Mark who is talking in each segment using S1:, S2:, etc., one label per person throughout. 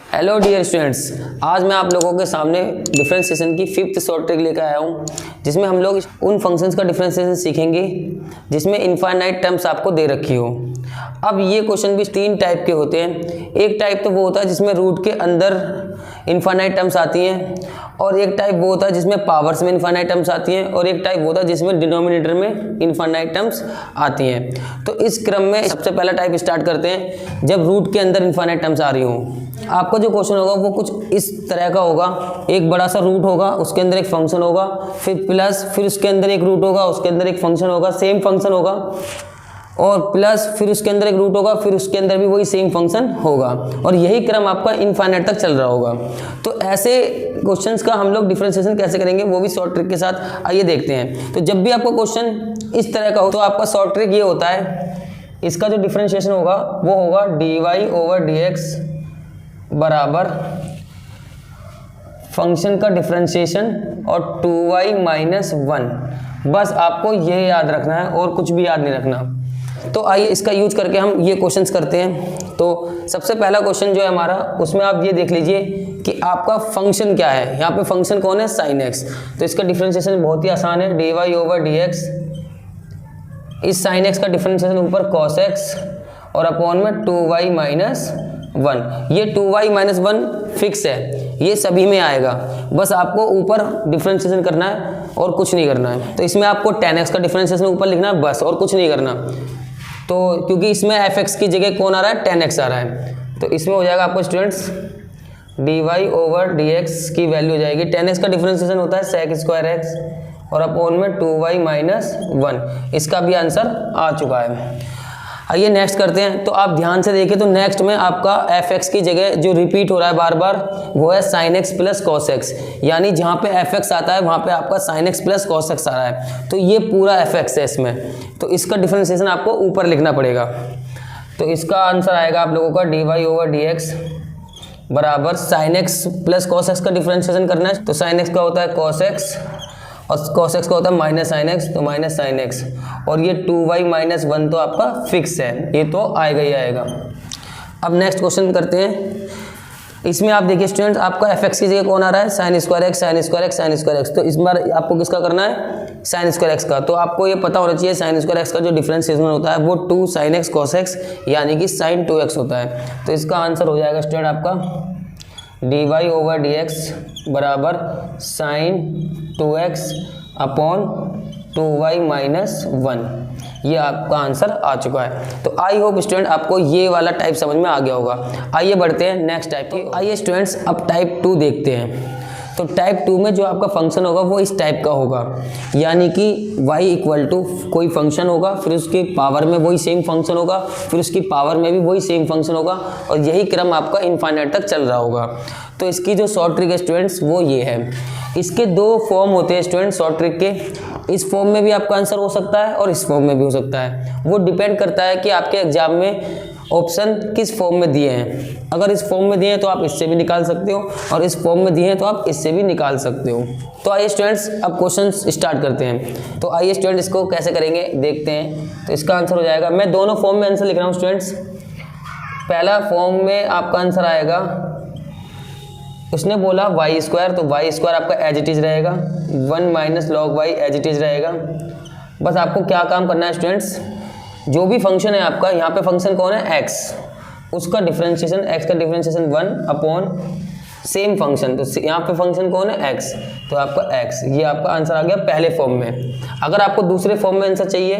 S1: Hello dear students, आज मैं आप लोगों के सामने डिफरेंशिएशन की फिफ्थ शॉर्ट ट्रिक लेकर आया हूँ, जिसमें हम लोग उन फंक्शंस का डिफरेंशिएशन सीखेंगे जिसमें इनफाइनाइट टर्म्स आपको दे रखी हो। अब ये क्वेश्चन भी तीन टाइप के होते हैं। एक टाइप तो वो होता है जिसमें रूट के अंदर इनफाइनाइट टर्म्स आती हैं, और एक टाइप वो होता है जिसमें पावर्स में इनफाइनाइट टर्म्स आती हैं, और एक टाइप वो होता है जिसमें डिनोमिनेटर में इनफाइनाइट टर्म्स आती हैं। तो इस क्रम में सबसे पहला टाइप स्टार्ट करते हैं जब रूट के अंदर इनफाइनाइट टर्म्स आ रही हों। आपका जो क्वेश्चन होगा वो कुछ इस तरह का होगा। एक बड़ा सा रूट होगा, उसके अंदर एक फंक्शन होगा, फिर प्लस, फिर उसके अंदर एक रूट होगा, उसके अंदर एक फंक्शन होगा, सेम फंक्शन होगा, और प्लस फिर उसके अंदर एक रूट होगा, फिर उसके अंदर भी वही सेम फंक्शन होगा, और यही क्रम आपका इनफाइनाइट तक चल रहा होगा। तो ऐसे क्वेश्चंस का हम लोग डिफरेंशिएशन कैसे करेंगे वो भी शॉर्ट ट्रिक के साथ आइए देखते हैं। तो जब भी आपका क्वेश्चन इस तरह का हो तो आपका शॉर्ट ट्रिक ये होता है, इसका जो डिफरेंशिएशन होगा वो होगा dy/dx बराबर फंक्शन का डिफरेंशिएशन और 2y - 1। बस आपको ये याद रखना है और कुछ भी याद नहीं रखना। तो आइए इसका यूज करके हम ये क्वेश्चंस करते हैं। तो सबसे पहला क्वेश्चन जो है हमारा, उसमें आप ये देख लीजिए कि आपका फंक्शन क्या है। यहाँ पे फंक्शन कौन है? sin x। तो इसका डिफरेंशिएशन बहुत ही आसान है, dy/dx। इस sin x का डिफरेंशिएशन ऊपर cos x और अपॉन में 2y - 1। ये 2y - 1 फिक्स है, ये सभी में आएगा। बस आपको ऊपर डिफरेंशिएशन करना है और कुछ नहीं करना है। तो इसमें आपको tan x का डिफरेंशिएशन ऊपर लिखना है बस, और कुछ नहीं करना। तो क्योंकि इसमें fx की जगह कौन आ रहा है? tan x आ रहा है। तो इसमें हो जाएगा आपको स्टूडेंट्स dy/dx की वैल्यू हो जाएगी, tan x का डिफरेंशिएशन होता है sec² x और अपॉन में 2y - 1। इसका भी आंसर आ चुका है। आइए नेक्स्ट करते हैं। तो आप ध्यान से देखिए, तो नेक्स्ट में आपका fx की जगह जो रिपीट हो रहा है बार बार वो है sin x plus cos x। यानी जहाँ पे fx आता है वहाँ पे आपका sin x plus cos x आ रहा है। तो ये पूरा fx है इसमें, तो इसका डिफरेंशिएशन आपको ऊपर लिखना पड़ेगा। तो इसका आंसर आएगा आप लोगों का dy/dx बराबर sin x plus cos x का डिफरेंशिएशन करना है। तो sin x का होता है cos x और cos x का होता है माइनस sin x, तो माइनस sin x, और ये 2y - 1 तो आपका फिक्स है, ये तो आएगा ही आएगा। अब नेक्स्ट क्वेश्चन करते हैं। इसमें आप देखिए स्टूडेंट्स, आपका fx की जगह कौन आ रहा है? sin² x, sin² x, sin² x। तो इस बार आपको किसका करना है? sin² x का। तो आपको ये पता होना चाहिए sin² x का जो डिफरेंशिएशन होता है वो 2 sin x cos x यानी कि sin 2x होता है। तो इसका आंसर हो जाएगा स्टूडेंट आपका dy/dx बराबर sin 2x अपॉन 2y - 1। ये आपका आंसर आ चुका है। तो आई होप स्टूडेंट आपको ये वाला टाइप समझ में आ गया होगा। आइए बढ़ते हैं नेक्स्ट टाइप की। आइए स्टूडेंट्स अब टाइप 2 देखते हैं। तो टाइप 2 में जो आपका फंक्शन होगा वो इस टाइप का होगा, यानी कि y = कोई फंक्शन होगा, फिर उसके पावर में वही सेम फंक्शन होगा, फिर उसकी पावर में भी वही सेम फंक्शन होगा, और यही क्रम आपका इनफाइनाइट तक चल रहा होगा। तो इसकी जो शॉर्ट ट्रिक है स्टूडेंट्स वो ये है। इसके दो फॉर्म होते हैं स्टूडेंट्स शॉर्ट ट्रिक के। इस फॉर्म में भी आपका आंसर हो सकता है और इस फॉर्म में भी हो सकता है। वो डिपेंड करता है कि आपके एग्जाम में ऑप्शन किस फॉर्म में दिए हैं। अगर इस फॉर्म में दिए हैं तो आप इससे भी निकाल सकते हो, और इस फॉर्म में दिए हैं तो आप इससे भी निकाल सकते हो। तो आइए स्टूडेंट्स अब क्वेश्चन स्टार्ट करते हैं। तो आइए स्टूडेंट इसको कैसे करेंगे देखते हैं। तो इसका आंसर हो जाएगा, मैं दोनों फॉर्म में आंसर लिख रहा हूँ स्टूडेंट्स। पहला फॉर्म में आपका आंसर आएगा, उसने बोला y², तो y² आपका एज इट इज रहेगा, 1 - log y as it is रहेगा। बस आपको क्या काम करना है स्टूडेंट्स, जो भी फंक्शन है आपका, यहाँ पे फंक्शन कौन है? x, उसका डिफरेंशिएशन, x का डिफरेंशिएशन 1 अपॉन सेम फंक्शन। तो यहाँ पे फंक्शन कौन है? x, तो आपका x। ये आपका आंसर आ गया पहले फॉर्म में। अगर आपको दूसरे फॉर्म में आंसर चाहिए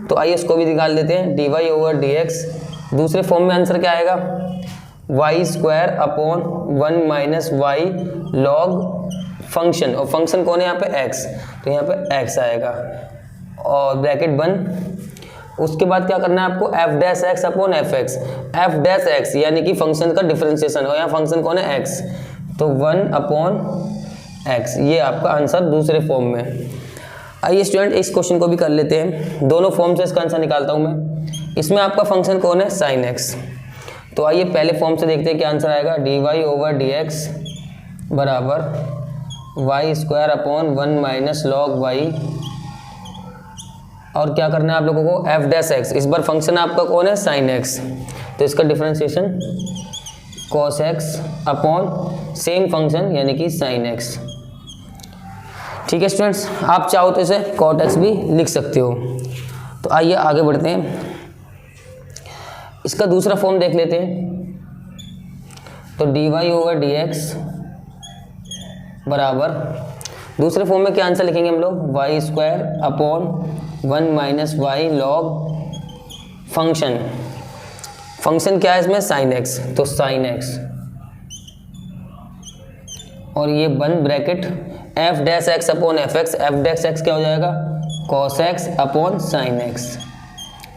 S1: तो आइए इसको भी निकाल देते हैं, dy/dx। दूसरे फॉर्म में आंसर क्या आएगा? y² upon 1 - y log function, और फंक्शन कौन है यहाँ पे? x, तो यहाँ पे x आएगा और ब्रैकेट बंद। उसके बाद क्या करना है आपको? f' upon fx। f' यानी कि फंक्शन का डिफरेंशिएशन, और यहाँ फंक्शन कौन है? x, तो 1 अपॉन x। ये आपका आंसर दूसरे फॉर्म में। आइए स्टूडेंट इस क्वेश्चन को भी कर लेते हैं। दोनों फॉर्म से इसका आंसर निकालता हूँ मैं। इसमें आपका फंक्शन कौन है? sin x। तो आइए पहले फॉर्म से देखते हैं क्या आंसर आएगा। dy/dx बराबर y² अपॉन 1 - log y, और क्या करना है आप लोगों को? f'(x). इस बार फंक्शन आपका कौन है? sin x। तो इसका differentiation cos x upon same function यानी कि sin x। ठीक है स्टूडेंट्स, आप चाहो तो इसे cot x भी लिख सकते हो। तो आइए आगे बढ़ते हैं, इसका दूसरा फॉर्म देख लेते हैं। तो dy ओवर dx बराबर, दूसरे फॉर्म में क्या आंसर लिखेंगे हम लोग, Y square upon 1 minus Y log function. Function क्या है इसमें, साइन एक्स, तो साइन एक्स और ये बंद bracket F dash X upon F X. F dash X क्या हो जाएगा, cos X upon sine X.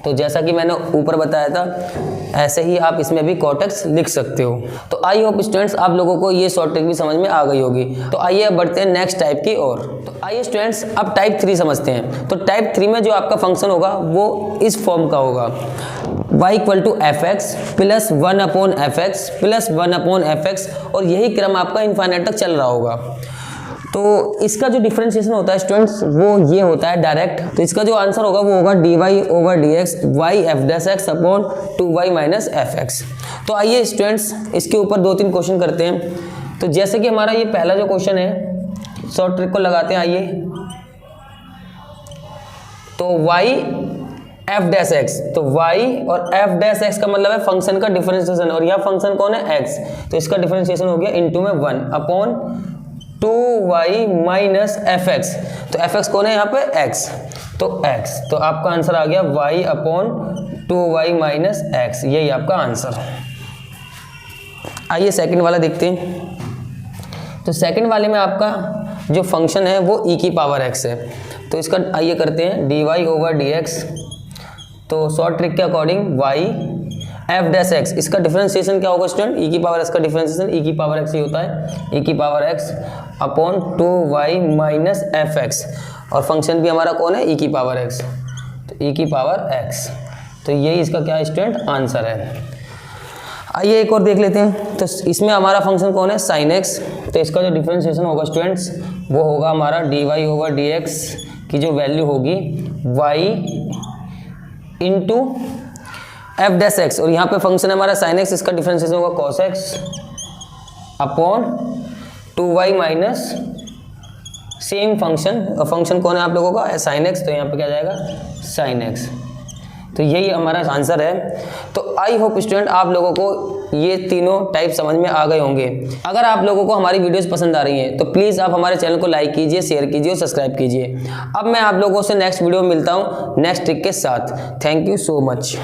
S1: तो जैसा कि मैंने ऊपर बताया था ऐसे ही आप इसमें भी कॉट एक्स लिख सकते हो। तो आई होप स्टूडेंट्स आप लोगों को ये शॉर्ट ट्रिक भी समझ में आ गई होगी। तो आइए अब बढ़ते हैं नेक्स्ट टाइप की ओर। तो आइए स्टूडेंट्स अब टाइप 3 समझते हैं। तो टाइप 3 में जो आपका फंक्शन होगा वो इस फॉर्म का होगा, y equal to F X plus 1 upon F X plus 1 upon F X, और यही क्रम आपका इनफाइनाइट तक चल रहा होगा। तो इसका जो डिफरेंशिएशन होता है स्टूडेंट्स वो ये होता है डायरेक्ट। तो इसका जो आंसर होगा वो होगा dy over dx y F dash X upon 2y minus F x. तो आइए स्टूडेंट्स इसके ऊपर 2-3 क्वेश्चन करते हैं। तो जैसे कि हमारा ये पहला जो क्वेश्चन है, शॉर्ट ट्रिक को लगाते हैं। आइए, तो y एफ डैश एक्स, तो y और एफ डैश एक्स का मतलब है फंक्शन का डिफरेंशिएशन, और यह फंक्शन कौन है, x। तो इसका डिफरेंशिएशन हो गया इनटू में 1 upon 2y minus F x. तो एफ एक्स कौन है यहाँ पे, x, तो x। तो आपका आंसर आ गया y upon 2y minus x, यही आपका आंसर। आइए सेकंड वाला देखते हैं। तो सेकंड वाले में आपका जो फंक्शन है वो e की पावर x है। तो इसका आइए करते हैं dy ओवर dx। तो शॉर्ट ट्रिक के according y F dash x, इसका डिफरेंशिएशन क्या होगा स्टूडेंट, e की पावर x का डिफरेंशिएशन e की पावर x ही होता है, e की power x upon 2y minus F X, और फंक्शन भी हमारा कौन है, e की पावर x, तो e की पावर x। तो यही इसका क्या स्टूडेंट आंसर है। आइए एक और देख लेते हैं। तो इसमें हमारा फंक्शन कौन है, साइन x। तो इसका जो डिफरेंशिएशन होगा स्टूडेंट्स वो होगा हमारा dy ओवर dx की जो वैल्यू होगी y into F dash x, और यहाँ पे फंक्शन है हमारा साइन एक्स, इसका डिफरेंशिएशन होगा cos X upon 2y minus same function, और फंक्शन कौन है आप लोगों का, साइन एक्स। तो यहाँ पे क्या जाएगा, साइन एक्स। तो यही हमारा आंसर है। तो आई होप स्टूडेंट आप लोगों को ये तीनों टाइप समझ में आ गए होंगे। अगर आप लोगों को हमारी वीडियोस पसंद आ रही हैं तो प्लीज़ आप हमारे चैनल को लाइक कीजिए, शेयर कीजिए और सब्सक्राइब कीजिए। अब मैं आप लोगों से नेक्स्ट वीडियो में मिलता हूँ नेक्स्ट ट्रिक के साथ। Thank you so much.